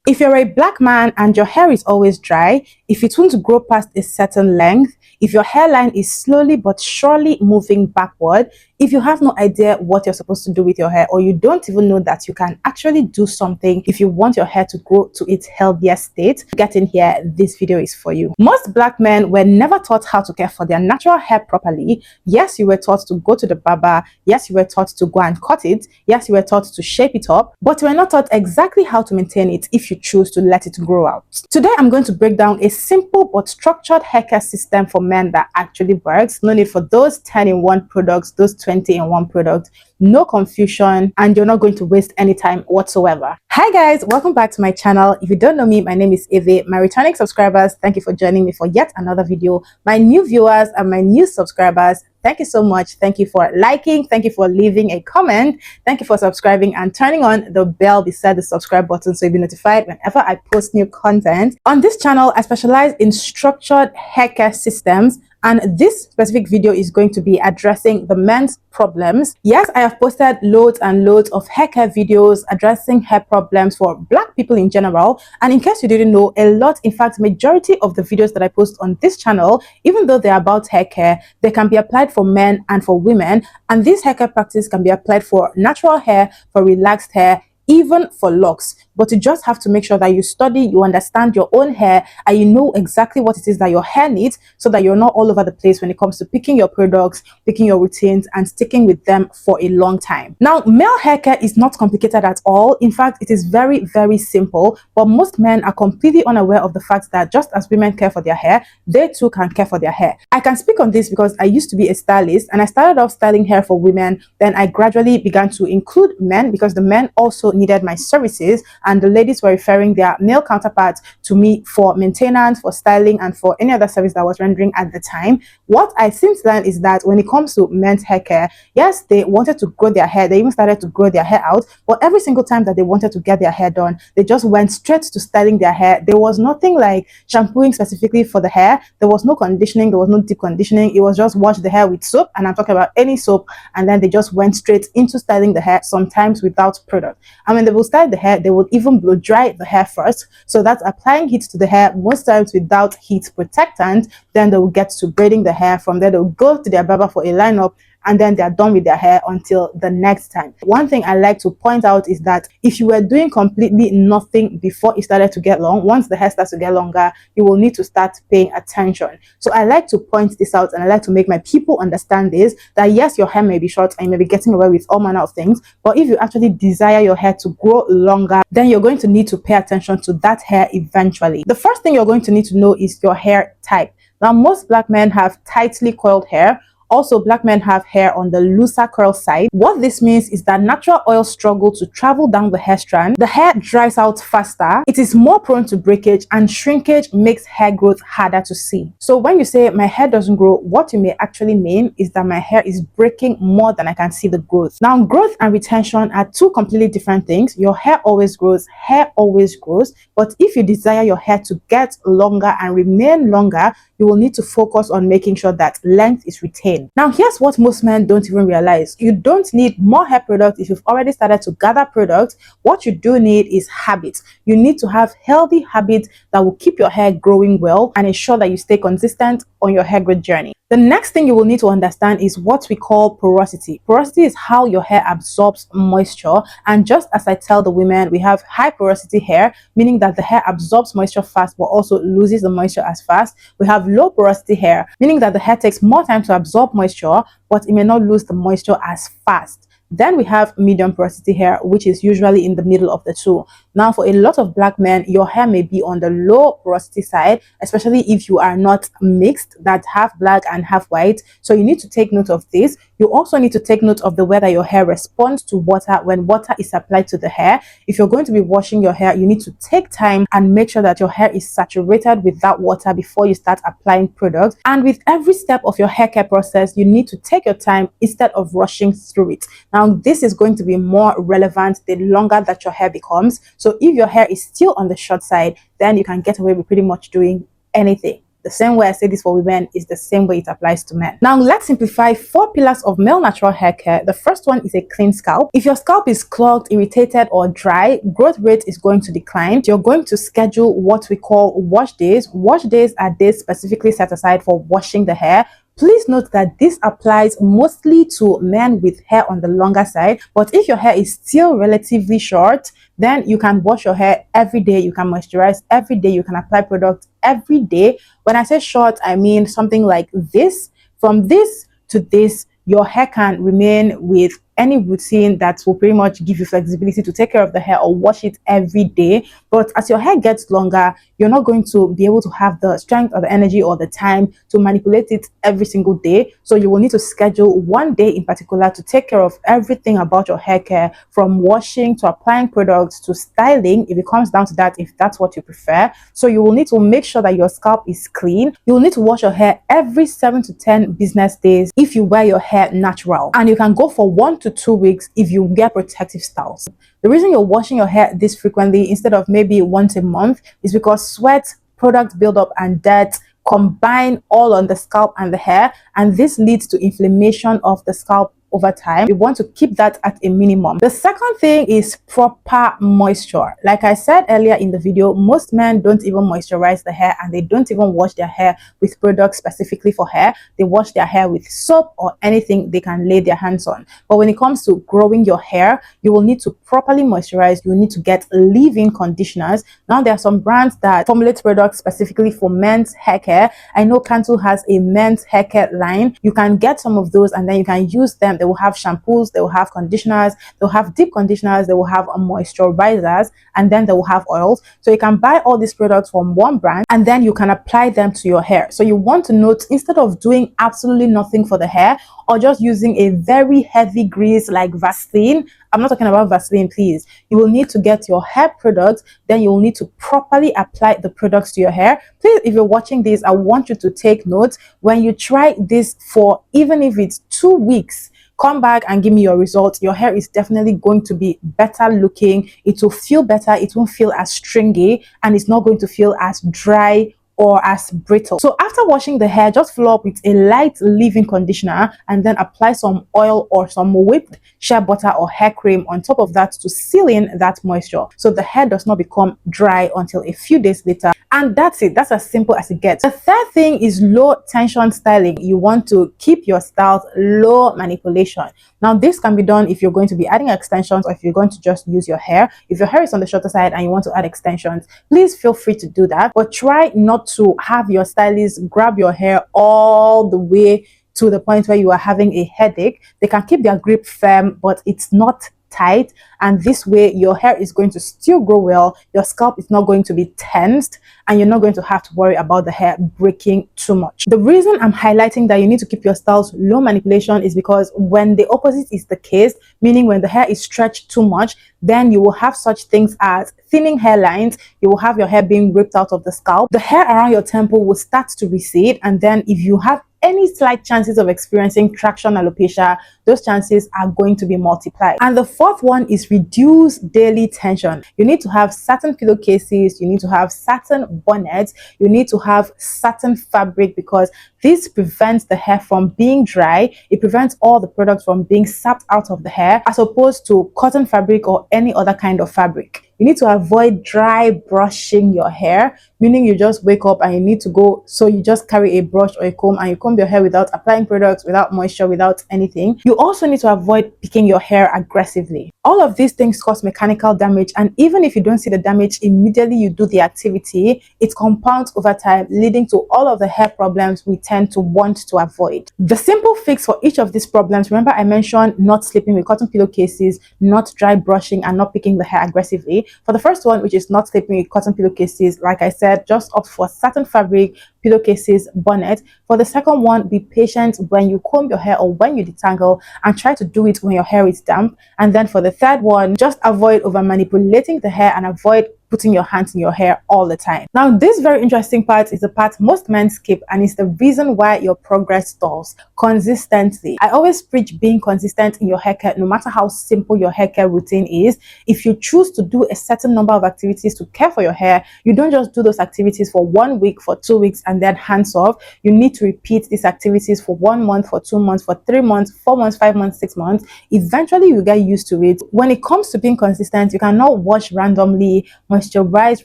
If you're a black man and your hair is always dry, if it won't grow past a certain length, if your hairline is slowly but surely moving backward, if you have no idea what you're supposed to do with your hair, or you don't even know that you can actually do something if you want your hair to grow to its healthiest state, get in here, this video is for you. Most black men were never taught how to care for their natural hair properly. Yes, you were taught to go to the barber. Yes, you were taught to go and cut it. Yes, you were taught to shape it up, but you were not taught exactly how to maintain it if you choose to let it grow out. Today, I'm going to break down a simple but structured hair care system for men that actually works. No need for those 10-in-1 products, those 20-in-1 products. No confusion, and you're not going to waste any time whatsoever. Hi guys, welcome back to my channel. If you don't know me, my name is Eve. My returning subscribers, thank you for joining me for yet another video. My new viewers and my new subscribers, thank you so much. Thank you for liking, thank you for leaving a comment, thank you for subscribing and turning on the bell beside the subscribe button so you'll be notified whenever I post new content. On this channel, I specialize in structured hair care systems, and this specific video is going to be addressing the men's problems. Yes, I have posted loads and loads of hair care videos addressing hair problems for black people in general. And in case you didn't know, a lot, in fact, majority of the videos that I post on this channel, even though they're about hair care, they can be applied for men and for women. And this hair care practice can be applied for natural hair, for relaxed hair, even for locks. But you just have to make sure that you study, you understand your own hair, and you know exactly what it is that your hair needs, so that you're not all over the place when it comes to picking your products, picking your routines, and sticking with them for a long time. Now, male hair care is not complicated at all. In fact, it is very, very simple. But most men are completely unaware of the fact that just as women care for their hair, they too can care for their hair. I can speak on this because I used to be a stylist, and I started off styling hair for women. Then I gradually began to include men because the men also needed my services, and the ladies were referring their male counterparts to me for maintenance, for styling, and for any other service that I was rendering at the time. What I since learned is that when it comes to men's hair care, yes, they wanted to grow their hair. They even started to grow their hair out, but every single time that they wanted to get their hair done, they just went straight to styling their hair. There was nothing like shampooing specifically for the hair. There was no conditioning. There was no deep conditioning. It was just wash the hair with soap, and I'm talking about any soap, and then they just went straight into styling the hair, sometimes without product. And when they will style the hair, they would even blow dry the hair first. So that's applying heat to the hair, most times without heat protectant. Then they will get to braiding the hair. From there, they'll go to their barber for a lineup, and then they're done with their hair until the next time. One thing I like to point out is that if you were doing completely nothing before it started to get long, once the hair starts to get longer, you will need to start paying attention. So I like to point this out, and I like to make my people understand this, that yes, your hair may be short and you may be getting away with all manner of things, but if you actually desire your hair to grow longer, then you're going to need to pay attention to that hair eventually. The first thing you're going to need to know is your hair type. Now, most black men have tightly coiled hair. Also, black men have hair on the looser curl side. What this means is that natural oil struggle to travel down the hair strand. The hair dries out faster. It is more prone to breakage, and shrinkage makes hair growth harder to see. So when you say my hair doesn't grow, what you may actually mean is that my hair is breaking more than I can see the growth. Now, growth and retention are two completely different things. Your hair always grows, hair always grows. But if you desire your hair to get longer and remain longer, you will need to focus on making sure that length is retained. Now, here's what most men don't even realize. You don't need more hair product if you've already started to gather products. What you do need is habits. You need to have healthy habits that will keep your hair growing well and ensure that you stay consistent on your hair growth journey. The next thing you will need to understand is what we call porosity. Porosity is how your hair absorbs moisture. And just as I tell the women, we have high porosity hair, meaning that the hair absorbs moisture fast but also loses the moisture as fast. We have low porosity hair, meaning that the hair takes more time to absorb moisture, but it may not lose the moisture as fast. Then we have medium porosity hair, which is usually in the middle of the two. Now, for a lot of black men, your hair may be on the low porosity side, especially if you are not mixed, that half black and half white. So you need to take note of this. You also need to take note of the way that your hair responds to water when water is applied to the hair. If you're going to be washing your hair, you need to take time and make sure that your hair is saturated with that water before you start applying products. And with every step of your hair care process, you need to take your time instead of rushing through it. Now, this is going to be more relevant the longer that your hair becomes. So if your hair is still on the short side, then you can get away with pretty much doing anything. The same way I say this for women is the same way it applies to men. Now, let's simplify 4 pillars of male natural hair care. The first one is a clean scalp. If your scalp is clogged, irritated, or dry, growth rate is going to decline. You're going to schedule what we call wash days. Wash days are days specifically set aside for washing the hair. Please note that this applies mostly to men with hair on the longer side, but if your hair is still relatively short, then you can wash your hair every day, you can moisturize every day, you can apply products every day. When I say short, I mean something like this. From this to this, your hair can remain with any routine that will pretty much give you flexibility to take care of the hair or wash it every day. But as your hair gets longer, you're not going to be able to have the strength or the energy or the time to manipulate it every single day. So you will need to schedule one day in particular to take care of everything about your hair care, from washing to applying products to styling, if it comes down to that, if that's what you prefer. So you will need to make sure that your scalp is clean. You will need to wash your hair every 7 to 10 business days if you wear your hair natural, and you can go for 1 to 2 weeks if you wear protective styles. The reason you're washing your hair this frequently instead of maybe once a month is because sweat, product buildup, and dirt combine all on the scalp and the hair, and this leads to inflammation of the scalp over time. We want to keep that at a minimum. The second thing is proper moisture. Like I said earlier in the video, most men don't even moisturize the hair, and they don't even wash their hair with products specifically for hair. They wash their hair with soap or anything they can lay their hands on. But when it comes to growing your hair, you will need to properly moisturize. You will need to get leave-in conditioners. Now, there are some brands that formulate products specifically for men's hair care. I know Cantu has a men's hair care line. You can get some of those and then you can use them. They will have shampoos, they will have conditioners, they'll have deep conditioners, they will have moisturizers, and then they will have oils. So you can buy all these products from one brand and then you can apply them to your hair. So you want to note, instead of doing absolutely nothing for the hair or just using a very heavy grease like Vaseline, I'm not talking about Vaseline, please. You will need to get your hair products, then you will need to properly apply the products to your hair. Please, if you're watching this, I want you to take notes. When you try this for even if it's 2 weeks, come back and give me your results. Your hair is definitely going to be better looking. It will feel better. It won't feel as stringy, and it's not going to feel as dry or as brittle. So after washing the hair, just follow up with a light leave-in conditioner and then apply some oil or some whipped shea butter or hair cream on top of that to seal in that moisture, so the hair does not become dry until a few days later. And that's it. That's as simple as it gets. The third thing is low tension styling. You want to keep your styles low manipulation. Now, this can be done if you're going to be adding extensions or if you're going to just use your hair. If your hair is on the shorter side and you want to add extensions, please feel free to do that. But try not to have your stylist grab your hair all the way to the point where you are having a headache. They can keep their grip firm, but it's not tight, and this way your hair is going to still grow well. Your scalp is not going to be tensed, and you're not going to have to worry about the hair breaking too much. The reason I'm highlighting that you need to keep your styles low manipulation is because when the opposite is the case, meaning when the hair is stretched too much, then you will have such things as thinning hairlines. You will have your hair being ripped out of the scalp. The hair around your temple will start to recede, and then if you have any slight chances of experiencing traction alopecia, those chances are going to be multiplied. And the fourth one is reduce daily tension. You need to have certain pillowcases, you need to have certain bonnets, you need to have certain fabric, because this prevents the hair from being dry. It prevents all the products from being sapped out of the hair, as opposed to cotton fabric or any other kind of fabric. You need to avoid dry brushing your hair, meaning you just wake up and you need to go, so you just carry a brush or a comb and you comb your hair without applying products, without moisture, without anything. You also need to avoid picking your hair aggressively. All of these things cause mechanical damage, and even if you don't see the damage immediately you do the activity, it compounds over time, leading to all of the hair problems we tend to want to avoid. The simple fix for each of these problems, remember I mentioned not sleeping with cotton pillowcases, not dry brushing, and not picking the hair aggressively. For the first one, which is not sleeping with cotton pillowcases, like I said, just opt for certain fabric, pillowcases, bonnet. For the second one, be patient when you comb your hair or when you detangle, and try to do it when your hair is damp. And then for the third one, just avoid over manipulating the hair and avoid putting your hands in your hair all the time. Now, this very interesting part is the part most men skip, and it's the reason why your progress stalls. Consistency. I always preach being consistent in your haircut, no matter how simple your haircare routine is. If you choose to do a certain number of activities to care for your hair, you don't just do those activities for 1 week, for 2 weeks, and then hands off. You need to repeat these activities for 1 month, for 2 months, for 3 months, 4 months, 5 months, 6 months. Eventually, you get used to it. When it comes to being consistent, you cannot wash randomly, moisturize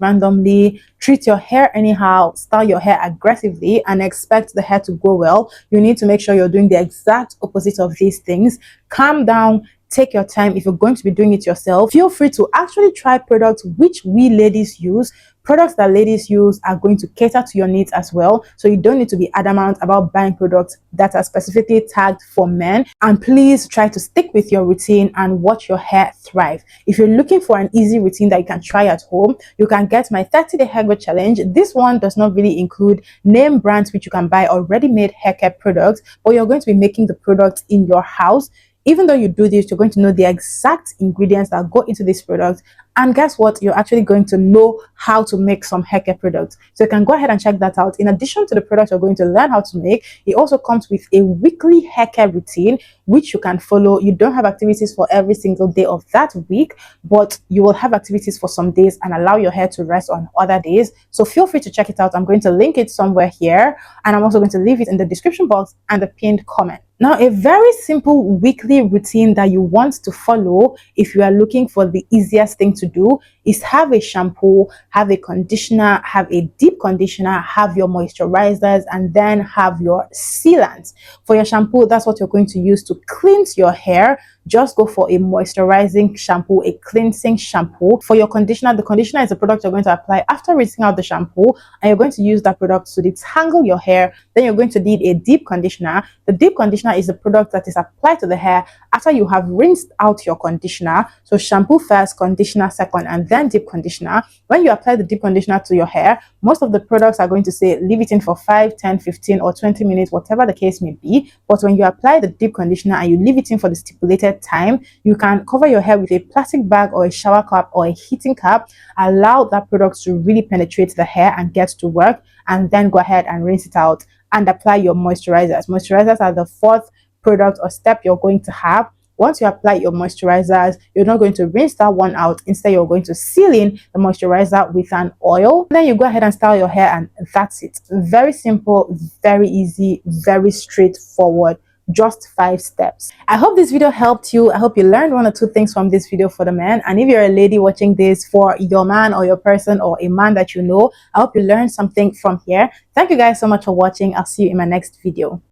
randomly, treat your hair anyhow, style your hair aggressively, and expect the hair to grow well. You need to make sure you're doing the exact opposite of these things. Calm down. Take your time. If you're going to be doing it yourself, feel free to actually try products which we ladies use. Products that ladies use are going to cater to your needs as well. So you don't need to be adamant about buying products that are specifically tagged for men. And please try to stick with your routine and watch your hair thrive. If you're looking for an easy routine that you can try at home, you can get my 30-day hair growth challenge. This one does not really include name brands which you can buy already made hair care products, but you're going to be making the products in your house. Even though you do this, you're going to know the exact ingredients that go into this product. And guess what? You're actually going to know how to make some hair care products. So you can go ahead and check that out. In addition to the products you're going to learn how to make, it also comes with a weekly hair care routine, which you can follow. You don't have activities for every single day of that week, but you will have activities for some days and allow your hair to rest on other days. So feel free to check it out. I'm going to link it somewhere here, and I'm also going to leave it in the description box and the pinned comment. Now, a very simple weekly routine that you want to follow if you are looking for the easiest thing to do is have a shampoo, have a conditioner, have a deep conditioner, have your moisturizers, and then have your sealants. For your shampoo, that's what you're going to use to cleanse your hair. Just go for a moisturizing shampoo, a cleansing shampoo. For your conditioner, the conditioner is a product you're going to apply after rinsing out the shampoo, and you're going to use that product to detangle your hair. Then you're going to need a deep conditioner. The deep conditioner is a product that is applied to the hair after you have rinsed out your conditioner. So shampoo first, conditioner second, and then deep conditioner. When you apply the deep conditioner to your hair, most of the products are going to say leave it in for 5, 10, 15, or 20 minutes, whatever the case may be. But when you apply the deep conditioner and you leave it in for the stipulated time, you can cover your hair with a plastic bag or a shower cap or a heating cap. Allow that product to really penetrate the hair and get to work, and then go ahead and rinse it out and apply your moisturizers. Moisturizers are the fourth product or step you're going to have. Once you apply your moisturizers, you're not going to rinse that one out. Instead, you're going to seal in the moisturizer with an oil. Then you go ahead and style your hair, and that's it. Very simple, very easy, very straightforward. Just 5 steps. I hope this video helped you. I hope you learned 1 or 2 things from this video for the men. And if you're a lady watching this for your man or your person or a man that you know, I hope you learned something from here. Thank you guys so much for watching. I'll see you in my next video.